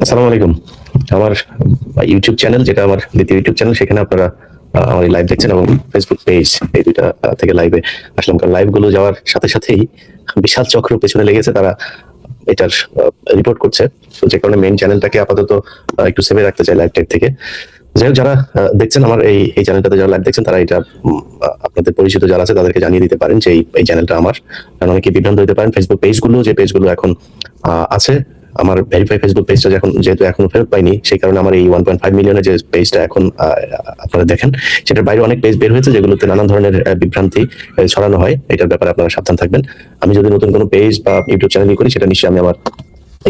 আসসালামু আলাইকুম। আমার ইউটিউব চ্যানেল, যেটা আমার দ্বিতীয় ইউটিউব চ্যানেল, সেখানে আপনারা আমার লাইভ দেখছেন এবং ফেসবুক পেজ, এই দুইটা থেকে লাইভে আসলাম। কারণ লাইভ গুলো যাওয়ার সাথে সাথেই বিশাল চক্র পেছনে লেগেছে, তারা এটার রিপোর্ট করছে। তো যে কারণে মেইন চ্যানেলটাকে আপাতত একটু সেভে রাখতে চাই লাইভ টাইপ থেকে। যাই হোক, যারা দেখছেন আমার এই চ্যানেলটাতে, যারা লাইভ দেখছেন, তারা এটা আপনাদের পরিচিত যারা আছে তাদেরকে জানিয়ে দিতে পারেন যে এই চ্যানেলটা আমার। কারণ অনেকে বিভ্রান্ত হতে পারেন। ফেসবুক পেজগুলো, যে পেজগুলো এখন আছে, আমার ভেরিফাই ফেসবুক পেজটা যেহেতু এখনো ফেরত পাইনি, সেই কারণে আমার এই 1.5 মিলিয়নের যে পেজটা এখন আপনারা দেখেন, সেটার বাইরে অনেক পেজ বের হয়েছে যেগুলোতে নানান ধরনের বিভ্রান্তি ছড়ানো হয়। এটার ব্যাপারে আপনারা সাবধান থাকবেন। আমি যদি নতুন কোনো পেজ বা ইউটিউব চ্যানেল করি, সেটা নিশ্চয়ই আমি আমার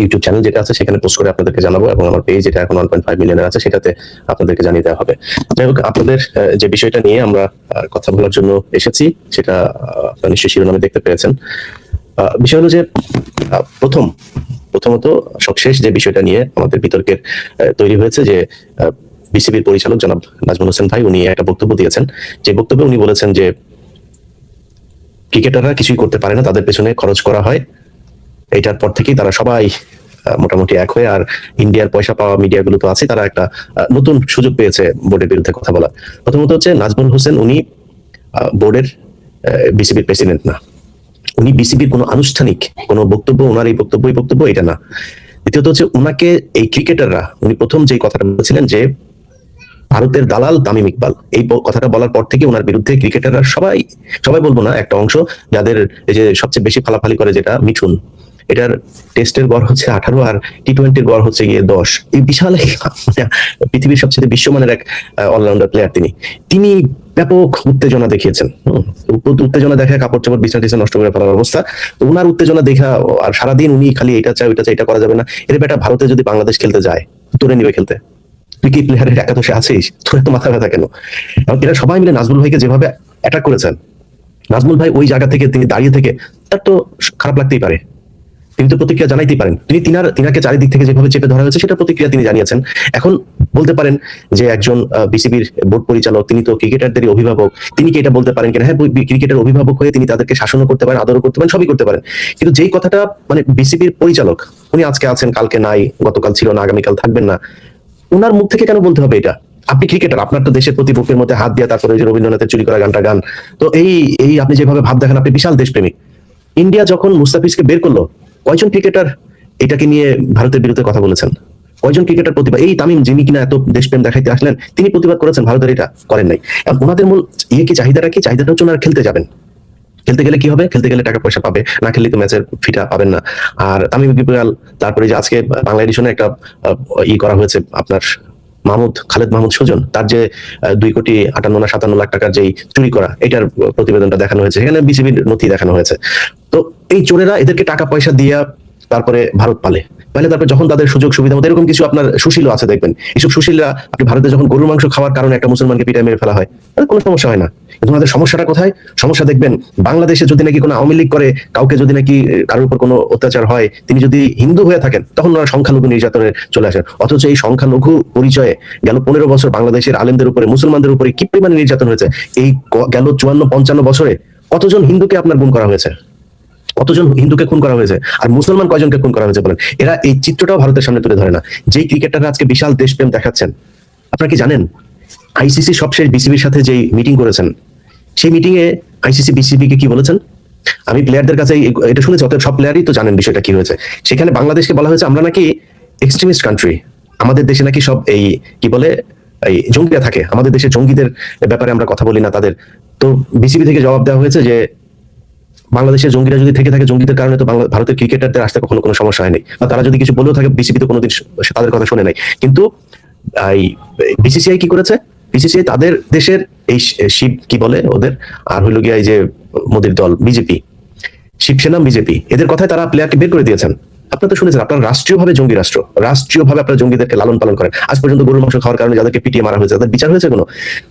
ইউটিউব চ্যানেল যেটা আছে সেখানে পোস্ট করে আপনাদেরকে জানাবো, এবং আমার পেজ যেটা এখন 1.5 মিলিয়নের আছে সেটাতে আপনাদেরকে জানিয়ে দেওয়া হবে। যাই হোক, আপনাদের যে বিষয়টা নিয়ে আমরা কথা বলার জন্য এসেছি, সেটা আপনারা নিশ্চয়ই শিরোনামে দেখতে পেয়েছেন। বিষয় হলো যে প্রথমত সবশেষ যে বিষয়টা নিয়ে আমাদের বিতর্কের তৈরি হয়েছে, যে বিসিবির পরিচালক জনাব নাজমুল হোসেন ভাই, উনি একটা বক্তব্য দিয়েছেন। যে বক্তব্যে উনি বলেছেন যে ক্রিকেটাররা কিছুই করতে পারে না, তাদের পেছনে খরচ করা হয়। এইটার পর থেকেই তারা সবাই মোটামুটি এক হয়ে, আর ইন্ডিয়ার পয়সা পাওয়া মিডিয়াগুলো তো আছে, তারা একটা নতুন সুযোগ পেয়েছে বোর্ডের বিরুদ্ধে কথা বলা। প্রথমত হচ্ছে, নাজমুল হোসেন উনি বোর্ডের বিসিবির প্রেসিডেন্ট না, উনি বিসিবির কোনো আনুষ্ঠানিক কোনো বক্তব্য, ওনার এই বক্তব্য এটা না। দ্বিতীয়ত হচ্ছে, উনাকে এই ক্রিকেটাররা, উনি প্রথম যে কথাটা বলেছিলেন যে ভারতের দালাল তামিম ইকবাল, এই কথাটা বলার পর থেকে ওনার বিরুদ্ধে ক্রিকেটাররা সবাই বলবো না, একটা অংশ, যাদের এই যে সবচেয়ে বেশি ফালাফালি করে, যেটা মিঠুন, এটার টেস্টের গড় হচ্ছে 18 আর টি-20-র গড় হচ্ছে গিয়ে 10। এই বিশাল পৃথিবীর সবচেয়ে বিশ্বমানের এক অলরাউন্ডার প্লেয়ার তিনি ব্যাপক উত্তেজনা দেখিয়েছেন। উত্তেজনা দেখা, কাপড় চাপড় বিছানা টিছানা নষ্ট করে ফেলার অবস্থা। তো উনার উত্তেজনা দেখা, আর সারাদিন উনি খালি এটা চাই ওইটা চাই, এটা করা যাবে না। এর বেটা ভারতে যদি বাংলাদেশ খেলতে যায়, তোরে নিবে খেলতে? তুই কি প্লেয়ারের একাদশে আছিস? তোর এত মাথা ব্যথা কেন? এরা সবাই মিলে নাজমুল ভাইকে যেভাবে অ্যাটাক করেছেন, নাজমুল ভাই ওই জায়গা থেকে, তিনি দাঁড়িয়ে থেকে, তার তো খারাপ লাগতেই পারে, তিনি তো প্রতিক্রিয়া জানাইতেই পারেন। তিনাকে চারিদিক থেকে যেভাবে চেপে ধরা হয়েছে, সেটা প্রতিক্রিয়া তিনি জানিয়েছেন। এখন বলতে পারেন যে একজন বিসিবির বোর্ড পরিচালক, তিনি তো ক্রিকেটারদেরই অভিভাবক, তিনি কি এটা বলতে পারেন কিনা? হ্যাঁ, ক্রিকেটের অভিভাবক হয়ে তিনি তাদেরকে শাসনও করতে পারেন, আদরও করতে পারেন, সবই করতে পারেন। কিন্তু যেই কথাটা, মানে বিসিবির পরিচালক, উনি আজকে আছেন, কালকে নাই, গতকাল ছিল না, আগামীকাল থাকবেন না, উনার মুখ থেকে কেন বলতে হবে এটা? আপনি ক্রিকেটার, আপনার তো দেশের প্রতি বুকের মধ্যে হাত দিয়ে, তারপরে যে রবীন্দ্রনাথের চুরি করা গানটা গান, তো এই আপনি যেভাবে ভাব দেখেন, আপনি বিশাল দেশপ্রেমিক। ইন্ডিয়া যখন মুস্তাফিজকে বের করলো, কয়জন ক্রিকেটার এটাকে নিয়ে ভারতের বিরুদ্ধে কথা বলেছেন? কয়জন ক্রিকেটার প্রতিবাদ? এই তামিম, যিনি কিনা এত দেশপ্রেম দেখাইতে আসলেন, তিনি প্রতিবাদ করেছেন, ভারতের এটা করেন নাই। ওনাদের মূল কি চাহিদাটা কি? চাহিদাটা হচ্ছে ওনারা খেলতে যাবেন। খেলতে গেলে কি হবে? খেলতে গেলে টাকা পয়সা পাবে, না খেললে তো ম্যাচের ফিটা পাবেন না। আর তামিম ইকবাল, তারপরে যে আজকে বাংলা এডিশনে একটা করা হয়েছে, আপনার খালেদ মাহমুদ সুজন, তার যে 2,58,57,00,000 টাকার যেই চুরি করা, এটার প্রতিবেদনটা দেখানো হয়েছে, সেখানে বিসিবির নথি দেখানো হয়েছে। তো এই চোরেরা এদেরকে টাকা পয়সা দিয়া তারপরে ভারত পালে তারপরে যখন তাদের সুযোগ সুবিধা মতো, এরকম কিছু আপনার সুশীলও আছে দেখবেন, এইসব সুশীলরা, আপনি ভারতে যখন গরুর মাংস খাওয়ার কারণে একটা মুসলমানকে পিটায় মেরে ফেলা হয়, কোনো সমস্যা হয় না। কিন্তু আমাদের সমস্যাটা কোথায়? সমস্যা দেখবেন, বাংলাদেশে যদি নাকি কোনো আওয়ামী লীগ করে, কাউকে যদি নাকি কারোর উপর কোনো অত্যাচার হয়, তিনি যদি হিন্দু হয়ে থাকেন, তখন ওরা সংখ্যালঘু নির্যাতনে চলে আসেন। অথচ এই সংখ্যালঘু পরিচয়ে গেল 15 বছর বাংলাদেশের আলেমদের উপরে, মুসলমানদের উপরে কি পরিমাণে নির্যাতন হয়েছে। এই গেল 54-55 বছরে কতজন হিন্দুকে আপনার গুম করা হয়েছে, কতজন হিন্দুকে খুন করা হয়েছে, আর মুসলমান কয়জনকে খুন করা হয়েছে বলেন? এরা এই চিত্রটাও ভারতের সামনে তুলে ধরে না। যেই ক্রিকেটাররা আজকে বিশাল দেশপ্রেম দেখাচ্ছেন, আপনারা কি জানেন আইসিসি সবশেষ বিসিবির সাথে যেই মিটিং করেছেন, সেই মিটিং এ আইসিসি বিসিবিকে কি বলেছেন? আমি প্লেয়ারদের কাছে এটা শুনেছি, অতএব সব প্লেয়ারই তো জানেন বিষয়টা কি হয়েছে। সেখানে বাংলাদেশকে বলা হয়েছে আমরা নাকি এক্সট্রিমিস্ট কান্ট্রি, আমাদের দেশে নাকি সব এই কি বলে, এই জঙ্গিরা থাকে, আমাদের দেশে জঙ্গিদের ব্যাপারে আমরা কথা বলি না তাদের। তো বিসিবি থেকে জবাব দেওয়া হয়েছে যে বাংলাদেশের জঙ্গিরা যদি থেকে থাকে, জঙ্গিদের কারণে তো ভারতের ক্রিকেটারদের আসতে কখনো কোনো সমস্যা হয়নি, বা তারা যদি কিছু বলেও থাকে, বিসিবি তো কোনোদিন তাদের কথা শুনে নাই। কিন্তু এই বিসিসিআই কি করেছে? বিসিসিআই তাদের দেশের এই শিব কি বলে ওদের, আর হইল গিয়া এই যে মোদীর দল বিজেপি, শিবসেনা বিজেপি, এদের কথায় তারা প্লেয়ারকে বের করে দিয়েছেন। আপনারা তো শুনেছেন, আপনার রাষ্ট্রীয়ভাবে জঙ্গি রাষ্ট্র, রাষ্ট্রীয়ভাবে আপনারা জঙ্গিদেরকে লালন পালন করেন। আজ পর্যন্ত গরুর মাংস খাওয়ার কারণে যাদেরকে পিটিয়ে মারা হয়েছে, তাদের বিচার হয়েছে কোনো?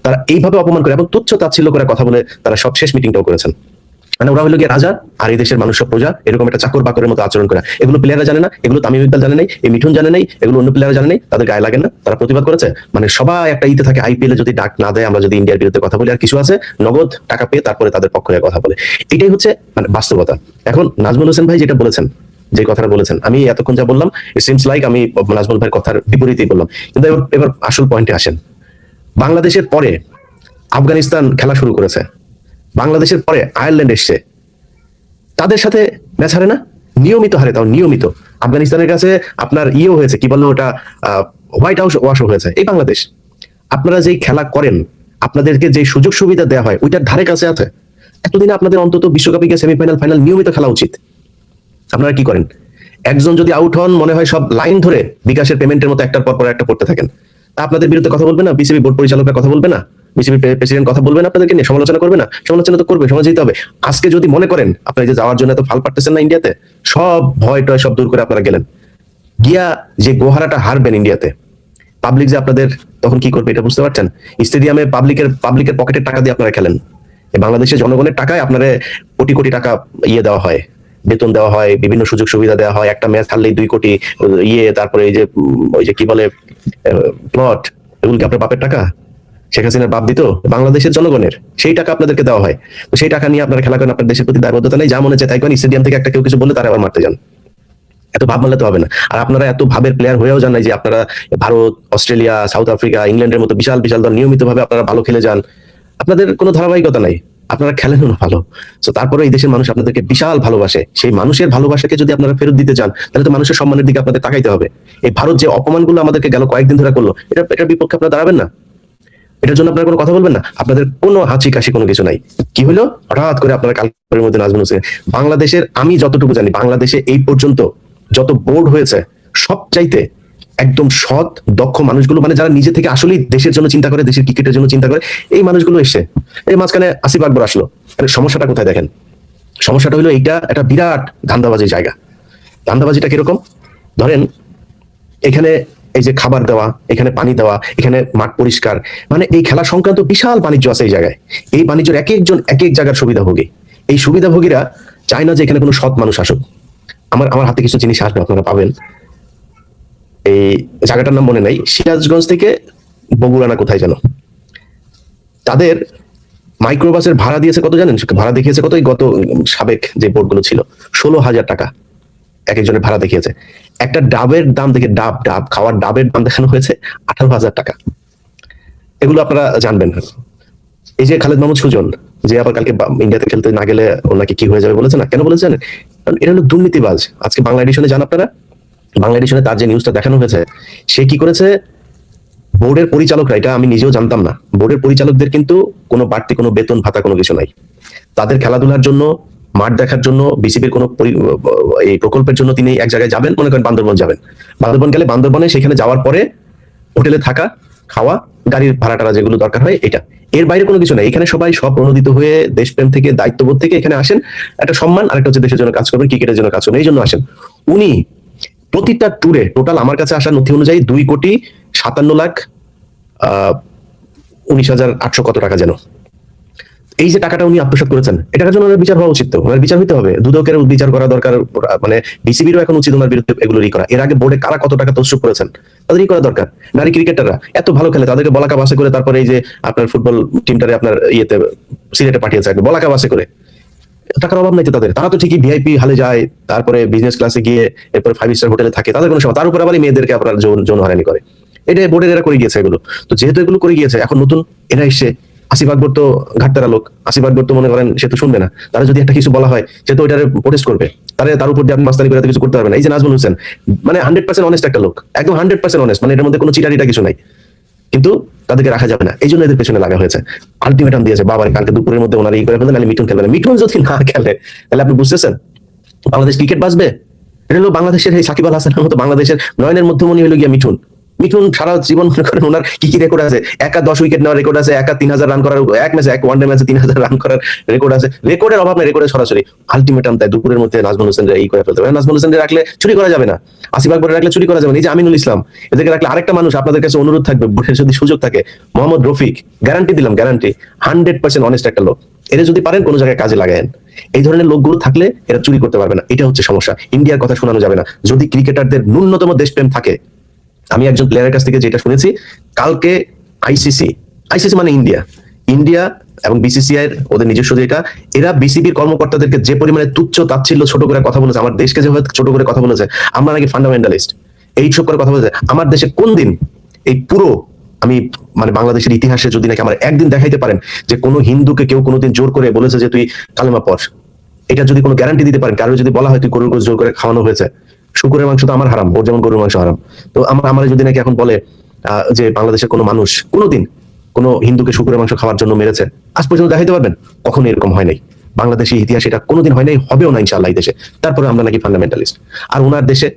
তারা এইভাবে অপমান করে এবং তুচ্ছ তাচ্ছিল্য করে কথা বলে তারা সব শেষ মিটিংটাও করেছেন। মানে ওরা হলো গিয়ে রাজা, আর এই দেশের মানুষ সব প্রজা, এরকম একটা চাকর বাকরের মতো আচরণ করা। এগুলো প্লেয়াররা জানে না, এগুলো তামিম ইকবাল জানে নাই, এই মিঠুন জানে নাই, এগুলো অন্য প্লেয়াররা জানে নাই, তাদের গায়ে লাগে না, তারা প্রতিবাদ করেছে। মানে সবাই একটা ইতে থাকে, আইপিএল এ যদি ডাক না দেয়, আমরা যদি ইন্ডিয়ার বিরুদ্ধে কথা বলি, আর কিছু আছে নগদ টাকা পেয়ে তারপরে তাদের পক্ষ হয়ে কথা বলে। এটাই হচ্ছে মানে বাস্তবতা। এখন নাজমুল হোসেন ভাই যেটা বলেছেন, যে কথাটা বলেছেন, আমি এতক্ষণ যা বললাম ইট সিমস লাইক আমি নাজমুল ভাইয়ের কথার বিপরীতই বললাম। কিন্তু এবার আসল পয়েন্টে আসেন। বাংলাদেশের পরে আফগানিস্তান খেলা শুরু করেছে, বাংলাদেশের পরে আয়ারল্যান্ড এসছে, তাদের সাথে ম্যাচ হারে না, নিয়মিত হারে, তাও নিয়মিত। আফগানিস্তানের কাছে আপনার ইয়েও হয়েছে, কি বললো ওটা, হোয়াইট হাউস ওয়াশও হয়েছে। এই বাংলাদেশ, আপনারা যেই খেলা করেন, আপনাদেরকে যে সুযোগ সুবিধা দেওয়া হয় ওইটার ধারে কাছে আছে? এতদিনে আপনাদের অন্তত বিশ্বকাপে গিয়ে সেমিফাইনাল, ফাইনাল নিয়মিত খেলা উচিত। আপনারা কি করেন? একজন যদি আউট হন, মনে হয় সব লাইন ধরে বিকাশের পেমেন্টের মতো একটার পর একটা করতে থাকেন। তা আপনাদের বিরুদ্ধে কথা বলবে না? বিসিবি বোর্ড পরিচালকরা কথা বলবে না? বিসিবি প্রেসিডেন্ট কথা বলবেন আপনাদেরকে নিয়ে? সমালোচনা করবে না? সমালোচনা তো করবে, সমাজ দিতে হবে। আজকে যদি মনে করেন আপনারা যে যাওয়ার জন্য এত ফাল পারতেছেন না ইন্ডিয়াতে, সব ভয় টয় সব দূর করে আপনারা গেলেন, গিয়া যে গোহারাটা হারবেন ইন্ডিয়াতে, পাবলিক যে আপনাদের তখন কি করবে এটা বুঝতে পারছেন? স্টেডিয়ামে পাবলিকের পকেটের টাকা দিয়ে আপনারা খেলেন। বাংলাদেশের জনগণের টাকায় আপনারা কোটি কোটি টাকা ইয়ে দেওয়া হয়, বেতন দেওয়া হয়, বিভিন্ন সুযোগ সুবিধা দেওয়া হয়। একটা ম্যাচ হারলেই 2 কোটি ইয়ে, তারপরে এই যে ওই যে কি বলে প্লট, এগুলো কি আপনার বাপের টাকা? শেখ হাসিনার বাপ দিত, বাংলাদেশের জনগণের সেই টাকা আপনাদেরকে দেওয়া হয়। তো সেই টাকা নিয়ে আপনারা খেলা করেন, আপনার দেশের প্রতি দায়বদ্ধতা নেই, যা মনে চায় তাই করেন। স্টেডিয়াম থেকে একটা কেউ কিছু বললে তারা আবার মারতে যান। এত ভাব মানলে তো হবে না। আর আপনারা এত ভাবের প্লেয়ার হয়েও যান নাই যে আপনারা ভারত, অস্ট্রেলিয়া, সাউথ আফ্রিকা, ইংল্যান্ডের মতো বিশাল বিশাল দল নিয়মিত ভাবে আপনারা ভালো খেলে যান। আপনাদের কোনো ধারাবাহিকতা নাই, আপনারা খেলেন না ভালো। তো তারপরে এই দেশের মানুষ আপনাদেরকে বিশাল ভালোবাসে। সেই মানুষের ভালোবাসাকে যদি আপনারা ফেরত দিতে চান, তাহলে তো মানুষের সম্মানের দিকে আপনাদের তাকাইতে হবে। এই ভারত যে অপমানগুলো আমাদেরকে গেল কয়েকদিন ধরে করলো, এটার বিপক্ষে আপনারা দাঁড়াবেন না? এটার জন্য আপনারা কোনো কথা বলবেন না? আপনাদের কোনো হাঁচি কাশি কোনো কিছু নাই। কি হলো হঠাৎ করে আপনারা কালকের মধ্যে নাজমুল হোসেন? বাংলাদেশের, আমি যতটুকু জানি, বাংলাদেশে এই পর্যন্ত যত বোর্ড হয়েছে সব চাইতে একদম সৎ দক্ষ মানুষগুলো, মানে যারা নিজে থেকে আসলেই দেশের জন্য চিন্তা করে, দেশের ক্রিকেটের জন্য চিন্তা করে, এই মানুষগুলো এসছে। এই মাঝখানে আসিফ আকবর আসলো। মানে সমস্যাটা কোথায় দেখেন? সমস্যাটা হলো এইটা একটা বিরাট ধান্দাবাজির জায়গা। ধান্দাবাজিটা কিরকম? ধরেন এখানে এই যে খাবার দেওয়া, এখানে পানি দেওয়া, এখানে মাঠ পরিষ্কার, মানে এই খেলা সংক্রান্ত বিশাল বাণিজ্য আছে এই জায়গায়। এই বাণিজ্যের এক একজন এক এক জায়গার সুবিধাভোগী। এই সুবিধাভোগীরা চায় না যে এখানে কোনো সৎ মানুষ আসুক। আমার হাতে কিছু জিনিস আসবে, আপনারা পাবেন। এই জায়গাটার নাম মনে নাই, সিরাজগঞ্জ থেকে বগুড়া না কোথায় যেন, তাদের মাইক্রোবাসের ভাড়া দিয়েছে কত জানেন? ভাড়া দেখিয়েছে কত? গত সাবেক যে বোর্ডগুলো ছিল 16,000 টাকা এক একজনের ভাড়া দেখিয়েছে। একটা ডাবের দাম দেখে, ডাব খাওয়ার ডাবের দাম দেখানো হয়েছে 18,000 টাকা। এগুলো আপনারা জানবেন। এই যে খালেদ মাহমুদ সুজন, যে আবার কালকে ইন্ডিয়াতে খেলতে না গেলে ওনাকে কি হয়ে যাবে বলেছে না, কেন বলেছে জানেন? কারণ এটা হলো দুর্নীতিবাজ। আজকে বাংলা এডিশনে জান আপনারা, বাংলা এডিশনে তার যে নিউজটা দেখানো হয়েছে, সে কি করেছে, বোর্ডের পরিচালকরা, এটা আমি নিজেও জানতাম না, বোর্ডের পরিচালকদের কিন্তু কোনো বাড়তি কোনো বেতন ভাতা কোনো কিছু নাই। তাদের খেলাধুলার জন্য, মাঠ দেখার জন্য, বিসিবির কোনো এই প্রকল্পের জন্য তিনি এক জায়গায় যাবেন, মনে করেন বান্দরবন যাবেন, বান্দরবন গেলে বান্দরবনে সেখানে যাওয়ার পরে হোটেলে থাকা, খাওয়া, গাড়ির ভাড়া টাড়া যেগুলো দরকার হয়, এটা, এর বাইরে কোনো কিছু নাই। এখানে সবাই সব প্রণোদিত হয়ে দেশপ্রেম থেকে, দায়িত্ববোধ থেকে এখানে আসেন। একটা সম্মান, আর একটা হচ্ছে দেশের জন্য কাজ করবেন, ক্রিকেটের জন্য কাজ করবেন, এই জন্য আসেন। উনি প্রতিটা ট্যুরে টোটাল আমার কাছে আসা নথি অনুযায়ী 2,57,19,800 কত টাকা যেন, এই যে টাকাটা উনি আত্মসাৎ করেছেন, এটার জন্য ওনার বিচার হওয়া উচিত। তো ওনার বিচার হইতে হবে, দুদকের বিচার করা দরকার। মানে বিসিবিরও এখন উচিত ওনার বিরুদ্ধে এগুলো করা। এর আগে বোর্ডে কারা কত টাকা তসরুপ করেছেন তাদের করা দরকার। নারী ক্রিকেটাররা এত ভালো খেলে, তাদেরকে বলাকা বাসে করে, তারপরে এই যে আপনার ফুটবল টিমটারে আপনার ইয়েতে সিলেটে পাঠিয়েছে বলাকা বাসে করে। টাকার অভাব নাই তো তাদের, তারা তো ঠিকই ভিআইপি হালে যায়, তারপরে বিজনেস ক্লাসে গিয়ে এরপর 5 স্টার হোটেলে থাকে, তাদের কোনো সময়, তার উপর আবার মেয়েদেরকে আপনার যৌন হয়রানি করে। এটা বোর্ডের এরা করে গিয়েছে এগুলো। তো যেহেতু এগুলো করে গিয়েছে, এখন নতুন এরা এসে, আসিফ আকবর তো ঘাটতারা লোক, আসিফ আকবর তো মনে করেন সে তো শুনবে না। তারা যদি একটা কিছু বলা হয়, সে তো ওইটারে প্রোটেস্ট করবে, তার উপর দিয়ে আপনি মাস্তানি করে কিছু করতে পারবেন না। এই যে নাজমুল হোসেন, মানে 100% অনেস্ট একটা লোক, একদম 100% অনেস্ট, মানে এর মধ্যে কোনো চিটারিটা কিছু নাই, কিন্তু তাদেরকে রাখা যাবে না, এই জন্য এদের পেছনে লাগা হয়েছে। আলটিমেটাম দিয়েছে, বাবার কালকে দুপুরের মধ্যে ওনারা করে ফেলেন, নাহলে মিঠুন খেলবে না। মিঠুন যদি না খেলে, তাহলে আপনি বুঝতেছেন বাংলাদেশ ক্রিকেট বাঁচবে? এটা হলো বাংলাদেশের এই সাকিব আল হাসানের মতো, বাংলাদেশের নয়নের মধ্যমণি হলো গিয়া মিঠুন। মিঠুন সারা জীবন মনে করেন ওনার কি কি রেকর্ড আছে, একা 10 উইকেট নেওয়ার রেকর্ড আছে, একা 3,000 রান করার, এক ম্যাচে, এক ওয়ানডে ম্যাচে 3,000 রান করার রেকর্ড আছে। রেকর্ডের অভাব নেই, রেকর্ডের সরাসরি আলটিমেটাম তাই দুপুরের মধ্যে নাজমুল হোসেন এই করে ফেলতে হবে। নাজমুল হোসেন রাখলে চুরি করা যাবে না, আসিফ আকবর রাখলে চুরি করা যাবে না, এই যে আমিনুল ইসলাম, এদেরকে রাখলে আরেকটা মানুষ আপনাদের কাছে অনুরোধ থাকবে, যদি সুযোগ থাকে, মোহাম্মদ রফিক, গ্যারান্টি দিলাম, গ্যারান্টি 100% অনেস্ট একটা লোক। এরা যদি পারেন কোনো জায়গায় কাজে লাগায়েন। এই ধরনের লোকগুলো থাকলে এরা চুরি করতে পারবে না, এটা হচ্ছে সমস্যা। ইন্ডিয়ার কথা শোনানো যাবে না। যদি ক্রিকেটারদের ন্যূনতম দেশপ্রেম থাকে, আমি একজন প্লেয়ারের কাছ থেকে যেটা শুনেছি, কালকে আইসিসি মানে ইন্ডিয়া এবং বিসিসিআই এর ওদের নিজস্ব যেটা, এরা বিসিবির কর্মকর্তাদেরকে যে পরিমাণে তুচ্ছ তাচ্ছিল্য ছোট করে কথা বলেছে, আমার দেশকে যেভাবে ছোট করে কথা বলেছে, আমরা নাকি ফান্ডামেন্টালিস্ট, এইসব করে কথা বলেছে। আমার দেশে কোন দিন এই পুরো আমি মানে বাংলাদেশের ইতিহাসে যদি নাকি আমার একদিন দেখাইতে পারেন যে কোনো হিন্দুকে কেউ কোনোদিন জোর করে বলেছে যে তুই কালেমা পড়, এটা যদি কোনো গ্যারান্টি দিতে পারেন, কারো যদি বলা হয় তুই গরুর গোশত জোর করে খাওয়ানো হয়েছে, শুকুরের মাংস তো আমার হারাম, ওর যেমন গরুর মাংস হারাম, তো আমার যদি নাকি এখন বলে যে বাংলাদেশের কোনো মানুষ কোনোদিন কোনো হিন্দুকে শুকুরের মাংস খাওয়ার জন্য মেরেছে, আজ পর্যন্ত দেখাইতে পারবেন? কখনো এরকম হয় নাই বাংলাদেশি ইতিহাস, এটা কোনোদিন হয় নাই, হবেও না ইনশাআল্লাহ এই দেশে। তারপরে আমরা নাকি ফান্ডামেন্টালিস্ট। আর ওনার দেশে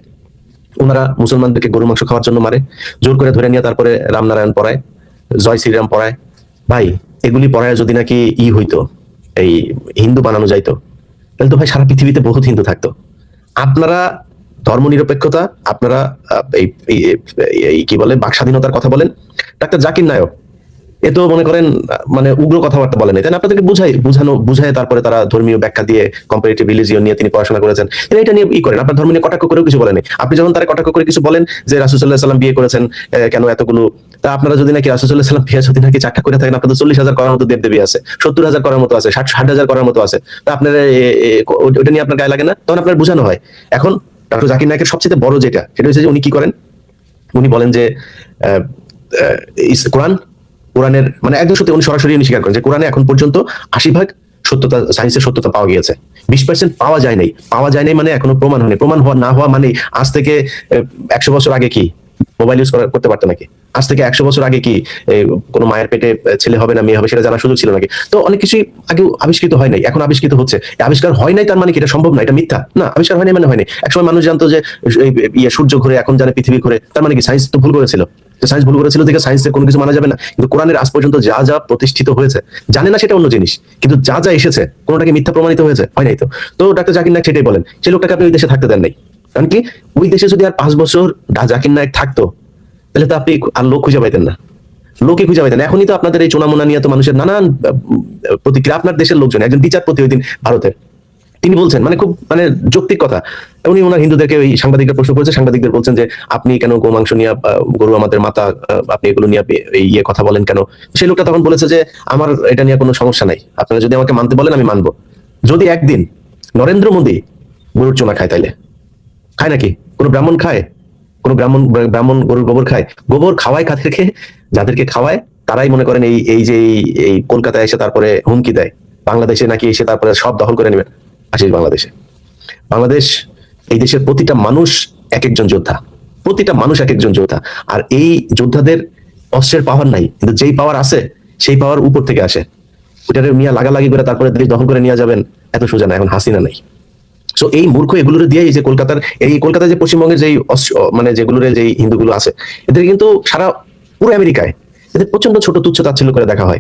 ওনারা মুসলমানদেরকে গরু মাংস খাওয়ার জন্য মারে, জোর করে ধরে নিয়ে তারপরে রামনারায়ণ পড়ায়, জয় শ্রীরাম পড়ায়। ভাই এগুলি পড়ায় যদি নাকি হইতো, এই হিন্দু বানানো যাইতো, তাহলে তো ভাই সারা পৃথিবীতে বহুত হিন্দু থাকতো। আপনারা ধর্মনিরপেক্ষতা, আপনারা এই কি বলে বাক স্বাধীনতার কথা বলেন, ডাক্তার জাকির নায়ক এ তো মনে করেন মানে উগ্র কথাবার্তা বলেন, তাই না? আপনাদেরকে বুঝায় তারপরে তারা ধর্মীয় ব্যাখ্যা দিয়ে কম্পারেটিভ রিলিজিয়ন নিয়ে তিনি পড়াশোনা করেছেন, এটা নিয়ে করেন। আপনার ধর্ম নিয়ে কটাক্ষ করেও কিছু বলেনি। আপনি যখন তারা কটাক্ষ করে কিছু বলেন যে রাসূল সাল্লাল্লাহু আলাইহি সাল্লাম বিয়ে করেছেন কেন এতগুলো, তা আপনারা যদি নাকি রাসূল সাল্লাল্লাহু আলাইহি সাল্লাম বিয়ে যদি নাকি চারটা করে থাকেন, আপনাদের 40,000 করার মতো দেবদেবী আছে, 70,000 করার মতো আছে, 60,000 করার মতো আছে, তা আপনারা ওটা নিয়ে আপনার গায়ে লাগে না? তখন আপনার বোঝানো হয়। এখন ডক্টর জাকির নায়কের সবচেয়ে বড় যেটা, সেটা হচ্ছে যে উনি কি করেন, উনি বলেন যে কোরআনের মানে একদম সত্যি উনি সরাসরি স্বীকার করেন যে কোরআনে এখন পর্যন্ত 80% সত্যতা, সায়েন্সের সত্যতা পাওয়া গিয়েছে, 20% পাওয়া যায় নাই মানে এখনো প্রমাণ হয়নি। প্রমাণ হওয়া না হওয়া মানে আজ থেকে 100 বছর আগে কি মোবাইল ইউজ করতে পারতো নাকি? আজ থেকে 100 বছর আগে কি কোনো মায়ের পেটে ছেলে হবে না মেয়ে হবে সেটা জানার সুযোগ ছিল নাকি? তো অনেক কিছুই আগে আবিষ্কৃত হয় নাই, এখন আবিষ্কৃত হচ্ছে। আবিষ্কার হয় নাই তার মানে কি এটা সম্ভব না, এটা মিথ্যা না? আবিষ্কার হয় নাই মানে হয়নি। একসময় মানুষ জানতো যে সূর্য ঘুরে, এখন জানে পৃথিবী ঘুরে, তার মানে কি সায়েন্স তো ভুল করেছিল? সায়েন্স ভুল করেছিল দেখে সায়েন্সের কোনো কিছু মানা যাবে না? কিন্তু কোরআনের আজ পর্যন্ত যা যা প্রতিষ্ঠিত হয়েছে, জানে না সেটা অন্য জিনিস, কিন্তু যা যা এসেছে কোনোটাকে মিথ্যা প্রমাণিত হয়েছে? হয় নাই তো। তো ডাক্তার জাকির নায়ক সেটাই বলেন, সেই লোকটাকে আপনি ওই দেশে থাকতে দেন নাই। কারণ কি ওই দেশে যদি আর 5 বছর জাকির নায়ক থাকতো, তাহলে তো আপনি আর লোক খুঁজে পাইতেন না, লোকে খুঁজে পাইতেন। এখনই তো আপনাদের এই চোনামোনা নিয়ে তো মানুষের নানান প্রতিক্রিয়া। আপনার দেশের লোকজন, একজন বিচারপতি ওই দিন ভারতের, তিনি বলছেন মানে খুব মানে যৌক্তিক কথা, উনি ওনার হিন্দুদেরকে ওই সাংবাদিকরা প্রশ্ন করেছে, সাংবাদিকদের বলছেন যে আপনি কেন গোমাংস নিয়ে, গরু আমাদের মাতা, আপনি এগুলো নিয়ে কথা বলেন কেন? সেই লোকটা তখন বলেছে যে আমার এটা নিয়ে কোনো সমস্যা নাই, আপনারা যদি আমাকে মানতে বলেন আমি মানবো। যদি একদিন নরেন্দ্র মোদী গরুর চোনা খায়, তাইলে খায় নাকি? কোনো ব্রাহ্মণ খায়? কোন ব্রাহ্মণ গরুর গোবর খায়? গোবর খাওয়ায় কাদেরকে? যাদেরকে খাওয়ায় তারাই মনে করেন এই যে এই কলকাতায় এসে তারপরে হুমকি দেয়, বাংলাদেশে নাকি এসে তারপরে সব দখল করে নেবেন। আসিস বাংলাদেশ এই দেশের প্রতিটা মানুষ এক একজন যোদ্ধা, প্রতিটা মানুষ এক একজন যোদ্ধা। আর এই যোদ্ধাদের অস্ত্রের পাওয়ার নাই, কিন্তু যেই পাওয়ার আছে সেই পাওয়ার উপর থেকে আসে। ওটারে মিয়া লাগালাগি করে তারপরে দেশ দখল করে নিয়ে যাবেন, এত সোজা না। এখন হাসিনা নাই। সো এই মূর্খ এগুলোর দিয়ে এই যে কলকাতার যে পশ্চিমবঙ্গের যেই মানে যেগুলোর যেই হিন্দুগুলো আছে, এদের কিন্তু সারা পুরো আমেরিকায় এদের প্রচন্ড ছোট তুচ্ছ তাচ্ছিল্য করে দেখা হয়।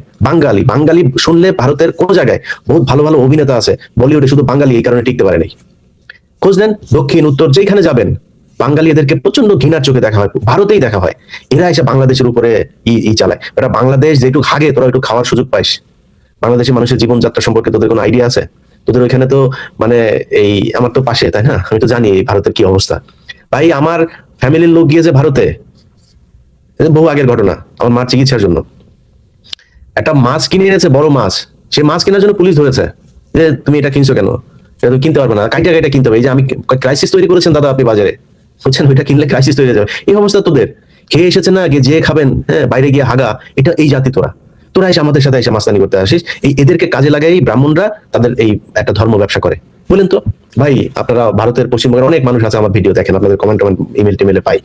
বাঙালি শুনলে ভারতের কোন জায়গায় বহুত ভালো ভালো অভিনেতা আছে বলিউডে, শুধু বাঙালি এই কারণে টিকতে পারে নাই। খোঁজ নেন দক্ষিণ উত্তর যেখানে যাবেন, বাঙালি এদেরকে প্রচন্ড ঘৃণার চোখে দেখা হয়, ভারতেই দেখা হয়। এরা এসে বাংলাদেশের উপরে চালায়। এরা বাংলাদেশ যেটুকু হাগে তোরা একটু খাওয়ার সুযোগ পাইস। বাংলাদেশের মানুষের জীবনযাত্রা সম্পর্কে তোদের কোনো আইডিয়া আছে? তোদের ওইখানে তো মানে এই আমার তো পাশে, তাই না? আমি তো জানি ভারতের কি অবস্থা। ভাই আমার ফ্যামিলির লোক গিয়েছে ভারতে, বহু আগের ঘটনা, আমার মার চিকিৎসার জন্য একটা মাছ কিনে এনেছে, বড় মাছ। সে মাছ কেনার জন্য পুলিশ ধরেছে যে তুমি এটা কিনছো কেন? এটা তুমি কিনতে পারবে না, কাইটা কাইটা কিনতে হবে। এই যে আমি ক্রাইসিস তৈরি করেছেন দাদা আপনি বাজারে, বুঝছেন? ওইটা কিনলে ক্রাইসিস তৈরি হয়ে যাবে। এই অবস্থা তোদের। খেয়ে এসেছে না, যে খাবেন, হ্যাঁ বাইরে গিয়ে হাগা, এটা এই জাতি তোরা এসে আমাদের সাথে এসে মাস্তানি করতে আসিস। এদেরকে কাজে লাগাই ব্রাহ্মণরা তাদের এই একটা ধর্ম ব্যবসা করে। বলেন তো ভাই, আপনারা ভারতের পশ্চিমবঙ্গের অনেক মানুষ আছে আমার ভিডিও দেখেন, আপনাদের কমেন্ট ইমেল টিমেলে পাই।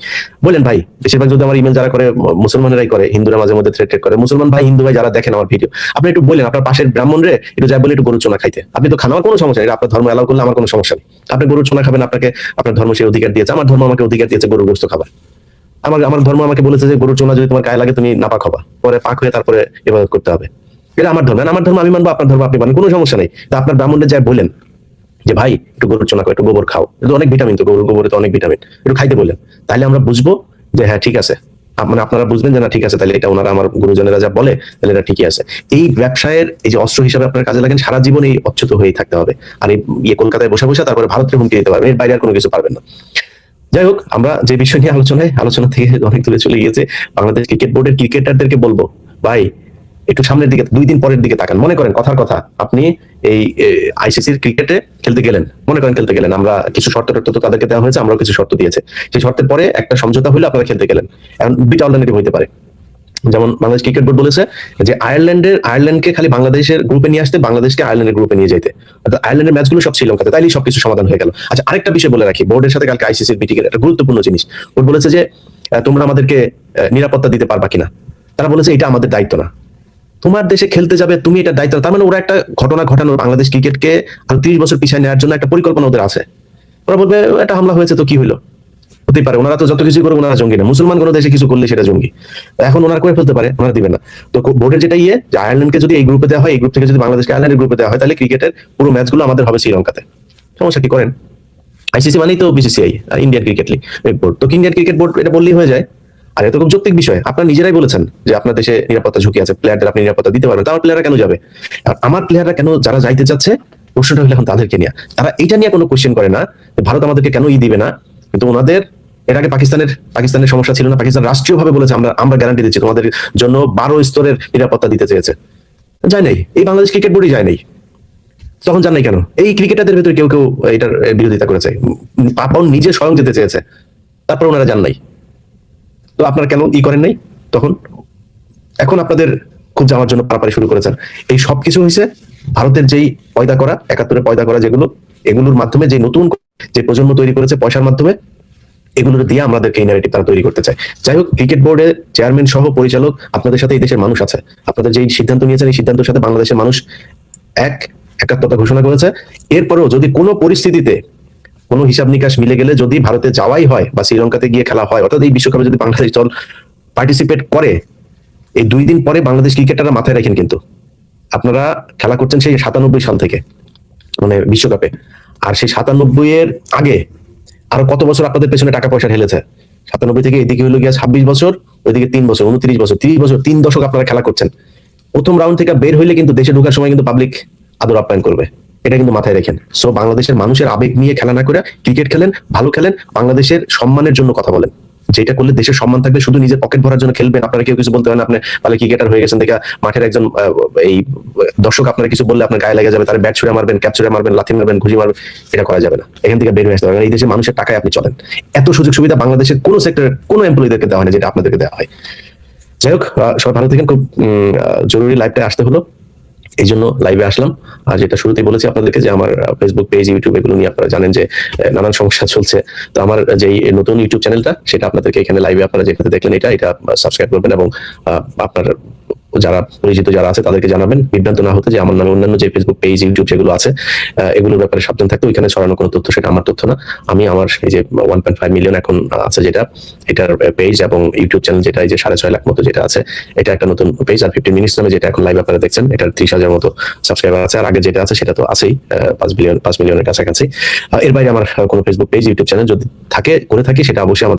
বলেন ভাই, বেশিরভাগ যদি আমার ইমেল যারা করে মুসলমানেরাই করে, হিন্দুরা মাঝে মধ্যে থ্রেট করে। মুসলমান ভাই হিন্দু ভাই যারা দেখেন আমার ভিডিও, আপনি একটু বলেন আপনার পাশের ব্রাহ্মণ রে একটু যাই বলে একটু গরুর চোনা খাইতে। আপনি তো খাওয়ার কোনো সমস্যা নেই, আপনার ধর্ম এলাও করলে আমার কোনো সমস্যা নেই। আপনি গরুর চোনা খাবেন, আপনাকে আপনার ধর্ম সেই অধিকার দিয়েছে। আমার ধর্ম আমাকে অধিকার দিয়েছে গরুর গোশত খাবার। আমার ধর্ম আমাকে বলেছে যে গরুর চোনা যদি তোমার গায়ে লাগে তুমি নাপাক হবা, পরে পাক হয়ে তারপরে ইবাদত করতে হবে। এটা আমার ধর্ম, আমার ধর্ম আমি মানবো, আপনার ধর্ম আপনি মানেন, কোনো সমস্যা নেই। তো আপনার ব্রাহ্মণদের যাই বলেন যে ভাই একটু গরুর চোনা খাও, একটু গোবর খাও, এটা অনেক ভিটামিন, তো গরুর গোবরে তো অনেক ভিটামিন, একটু খাইতে বলেন। তাহলে আমরা বুঝবো যে হ্যাঁ ঠিক আছে, মানে আপনারা বুঝবেন যে না ঠিক আছে, তাহলে এটা ওনারা আমার গুরুজনেরা যা বলে তাহলে এটা ঠিকই আছে। এই ব্যবসায়ের এই যে অস্ত্র হিসাবে আপনার কাজে লাগেন, সারা জীবন এই অচ্যুত হয়েই থাকতে হবে। আর এই কলকাতায় বসে বসে তারপরে ভারতের হুমকি দিতে পারবেন, এর বাইরে আর কোনো কিছু পারবেন না। যাই হোক, আমরা যে বিষয় নিয়ে আলোচনা থেকে অনেক দূরে চলে গিয়েছে। বাংলাদেশ ক্রিকেট বোর্ডের ক্রিকেটারদেরকে বলবো, ভাই একটু সামনের দিকে 2 দিন পরের দিকে তাকান। মনে করেন কথার কথা আপনি এই আইসিসির ক্রিকেটে খেলতে গেলেন, মনে করেন খেলতে গেলেন, আমরা কিছু শর্ত তো তাদেরকে দেওয়া হয়েছে, আমরাও কিছু শর্ত দিয়েছে, সেই শর্তের পরে একটা সমঝোতা হলে আপনারা খেলতে গেলেন। এখন দুইটা অল্টারনেটিভ হইতে পারে। যেমন বাংলাদেশ ক্রিকেট বোর্ড বলেছে যে আয়ারল্যান্ডকে খালি বাংলাদেশের গ্রুপে নিয়ে আসতে, বাংলাদেশকে আয়ারল্যান্ডের গ্রুপে নিয়ে যেতে, অর্থাৎ আয়ারল্যান্ডের ম্যাচগুলো সব শ্রীলঙ্কাতে, তাইলেই সবকিছু সমাধান হয়ে গেল। আচ্ছা, আরেকটা বিষয় বলে রাখি, বোর্ডের সাথে কালকে আইসিসির মিটিং এর একটা গুরুত্বপূর্ণ জিনিস, বোর্ড বলেছে যে তোমরা আমাদেরকে নিরাপত্তা দিতে পারবা কিনা। তারা বলেছে এটা আমাদের দায়িত্ব না, তোমার দেশে খেলতে যাবে তুমি, এটা দায়িত্ব না। তার মানে ওরা একটা ঘটনা ঘটানো, বাংলাদেশ ক্রিকেটকে আরো 30 বছর পিছিয়ে নেওয়ার জন্য একটা পরিকল্পনা ওদের আছে। ওরা বলবে একটা হামলা হয়েছে তো কি হলো, হতেই পারে, ওনারা তো যত কিছু করে ওনারা জঙ্গি না, মুসলমান কোনো দেশে কিছু করলে সেটা জঙ্গি, এখন ওনারা করে ফেলতে পারে, ওনারা দিবে না। তো বোর্ডের যেটা যে আয়ারল্যান্ডকে যদি এই গ্রুপে দেওয়া হয়, এই গ্রুপ থেকে যদি বাংলাদেশকে আয়ারল্যান্ডের গ্রুপে দেওয়া হয়, তাহলে ক্রিকেটের পুরো ম্যাচগুলো আমাদের হবে শ্রীলঙ্কাতে। সমস্যা কি করেন? আইসিসি মানেই তো BCCI, Indian cricket league board, তো ইন্ডিয়ান ক্রিকেট বোর্ড এটা বললেই হয়ে যায়। আর এটা খুব যৌক্তিক বিষয়, আপনারা নিজেরাই বলেছেন যে আপনার দেশে নিরাপত্তা ঝুঁকি আছে, প্লেয়ারদের আপনি নিরাপত্তা দিতে পারবেন, তার প্লেয়াররা কেন যাবে? আর আমার প্লেয়াররা কেন যারা যাইতে চাচ্ছে, প্রশ্নটা হলো এখন তাদেরকে নিয়ে, তারা এটা নিয়ে কোনো কোশ্চেন করে না ভারত আমাদেরকে কেন দিবে না, কিন্তু ওনাদের এর আগে পাকিস্তানের সমস্যা ছিল না, পাকিস্তান রাষ্ট্রীয়ভাবে বলেছে আমরা গ্যারান্টি দিচ্ছি তোমাদের জন্য 12 স্তরের নিরাপত্তা দিতে চেয়েছে, যায় নাই, এই বাংলাদেশ ক্রিকেট বোর্ডই যায় নাই। তখন জান নাই কেন? এই ক্রিকেটারদের ভেতরে কেউ এটার বিরোধিতা করেছে, পাপন নিজে স্বয়ং যেতে চেয়েছে, তারপর ওনারা জান নাই। তো আপনারা কেন করেন নাই তখন? এখন আপনাদের খুব যাওয়ার জন্য পারাপারি শুরু করেছেন। এই সবকিছু হয়েছে ভারতের যেই পয়দা করা, 71-এ পয়দা করা যেগুলো, এগুলোর মাধ্যমে যে নতুন যে প্রজন্ম তৈরি করেছে পয়সার মাধ্যমে, এগুলো দিয়ে আমাদেরকে এই ন্যারেটিভ তারা তৈরি করতে চায়। যাই হোক, ক্রিকেট বোর্ডের চেয়ারম্যান সহ পরিচালক আপনাদের সাথে এই দেশের মানুষ আছে, আপনাদের যে সিদ্ধান্ত নিয়েছেন এই সিদ্ধান্তের সাথে বাংলাদেশের মানুষ একাত্মতা ঘোষণা করেছে। এরপরেও যদি কোনো পরিস্থিতিতে কোনো হিসাব নিকাশ মিলে গেলে যদি ভারতে যাওয়াই হয় বা শ্রীলঙ্কাতে গিয়ে খেলা হয়, অর্থাৎ এই বিশ্বকাপে যদি বাংলাদেশ দল পার্টিসিপেট করে, এই 2 দিন পরে বাংলাদেশ ক্রিকেটাররা মাথায় রাখেন কিন্তু আপনারা খেলা করছেন সেই 97 সাল থেকে, মানে বিশ্বকাপে, আর সেই 97 এর আগে আরো কত বছর আপনাদের পেছনে টাকা পয়সা ঢেলেছে। 97 থেকে এদিকে হলো গিয়া 26 বছর, ওইদিকে 3 বছর, 29 বছর, 30 বছর, 3 দশক আপনারা খেলা করছেন। প্রথম রাউন্ড থেকে বের হইলে কিন্তু দেশে ঢোকার সময় কিন্তু পাবলিক আদর আপ্যায়ন করবে, এটা কিন্তু মাথায় রাখেন। সো বাংলাদেশের মানুষের আবেগ নিয়ে খেলা না করে ক্রিকেট খেলেন, ভালো খেলেন, বাংলাদেশের সম্মানের জন্য কথা বলেন। যেটা করলে দেশের সম্মান থাকবে, শুধু নিজের পকেট ভরার জন্য খেলবেন, আপনারা কেউ কিছু বলতে পারেন, আপনি ভালো ক্রিকেটার হয়ে গেছেন দেখা মাঠের একজন এই দর্শক আপনারা কিছু বললে আপনার গায়ে লেগে যাবে, তার ব্যাট ছুড়ে মারবেন, ক্যাপ ছুড়ে মারবেন, লাথি মারবেন, ঘুষি মারবেন, এটা করা যাবে না। এখান থেকে বের হয়ে আসতে হবে। এই দেশের মানুষের টাকায় আপনি চলেন, এত সুযোগ সুবিধা বাংলাদেশের কোনো সেক্টরের কোনো এমপ্লয়ীদেরকে দেওয়া হয় না যেটা আপনাদেরকে দেওয়া হয়। যাই হোক, সবাই ভালো থাকেন। খুব জরুরি লাইভটা আসতে হলো, এই জন্য লাইভে আসলাম। আর যেটা শুরুতেই বলেছি আপনাদেরকে যে আমার ফেসবুক পেজ, ইউটিউব, এগুলো নিয়ে আপনারা জানেন যে নানান সমস্যা চলছে। তো আমার যে নতুন ইউটিউব চ্যানেলটা, সেটা আপনাদেরকে এখানে লাইভে আপনারা যেখানে দেখলেন এটা সাবস্ক্রাইব করবেন এবং আপনার যারা পরিচিত যারা আছে তাদেরকে জানাবেন, বিভ্রান্ত না হতে যে আমার নামে অন্যান্য যে ফেসবুক পেজ, ইউটিউব যেগুলো আছে এগুলোর ব্যাপারে সাবধান থাকতে। ওইখানে ছড়ানো কোনো তথ্য সেটা আমার তথ্য না। আমি আমার এই যে 1.5 মিলিয়ন এখন আছে যেটা, এটার পেজ এবং ইউটিউব চ্যানেল যেটা এই যে 6.5 লাখ মতো যেটা আছে, এটা একটা নতুন পেজ। আর 15 মিনিটস নামে যেটা এখন লাইভ আপনারা দেখছেন, এটার 30,000 মতো সাবস্ক্রাইবার আছে। আর আগে যেটা আছে সেটা তো আছেই 5 মিলিয়নের কাছাকাছি। এর বাইরে আমার কোনো ফেসবুক পেজ, ইউটিউব চ্যানেল যদি করে থাকি সেটা অবশ্যই আমার